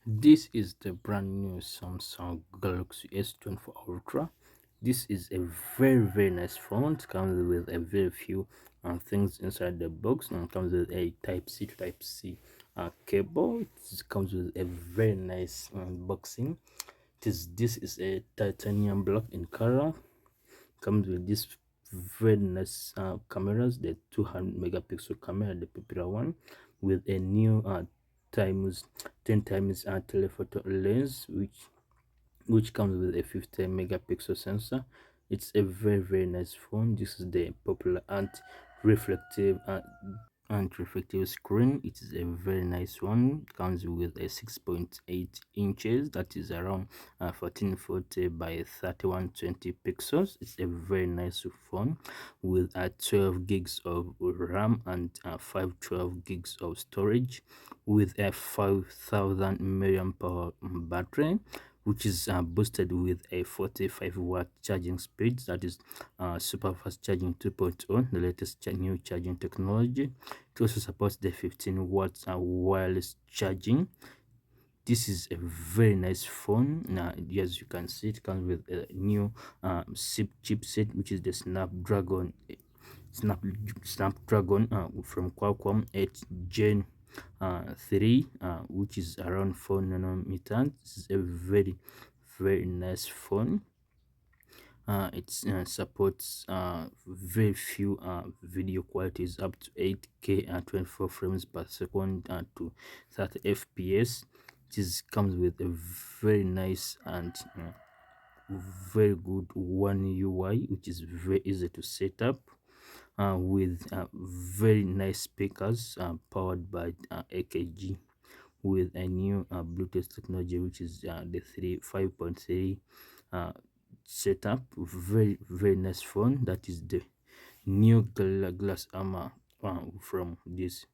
This is the brand new Samsung Galaxy S24 Ultra. This is a very nice phone. It comes with a very few things inside the box, and comes with a Type C to Type C cable. It comes with a very nice unboxing. This is a titanium block in color. Comes with this very nice cameras, the 200 megapixel camera, the popular one, with a new times 10 times telephoto lens, which comes with a 50 megapixel sensor. It's a very nice phone. This is the popular reflective reflective screen. It is a very nice one. Comes with a 6.8 inches, that is around 1440 by 3120 pixels. It's a very nice phone with 12 gigs of RAM and 512 gigs of storage, with a 5000 milliamp hour battery, which is boosted with a 45-watt charging speed. That is super fast charging 2.0, the latest new charging technology. It also supports the 15 watts wireless charging. This is a very nice phone. Now, as you can see, it comes with a new SIP chipset, which is the Snap Snapdragon from Qualcomm 8 Gen 3, which is around 4 nanometers. This is a very nice phone. It supports very few video qualities up to 8K and 24 frames per second to 30 FPS. This comes with a very nice and very good one UI, which is very easy to set up, with very nice speakers powered by AKG, with a new Bluetooth technology, which is the 5.3 setup. Very nice phone. That is the new glass armor from this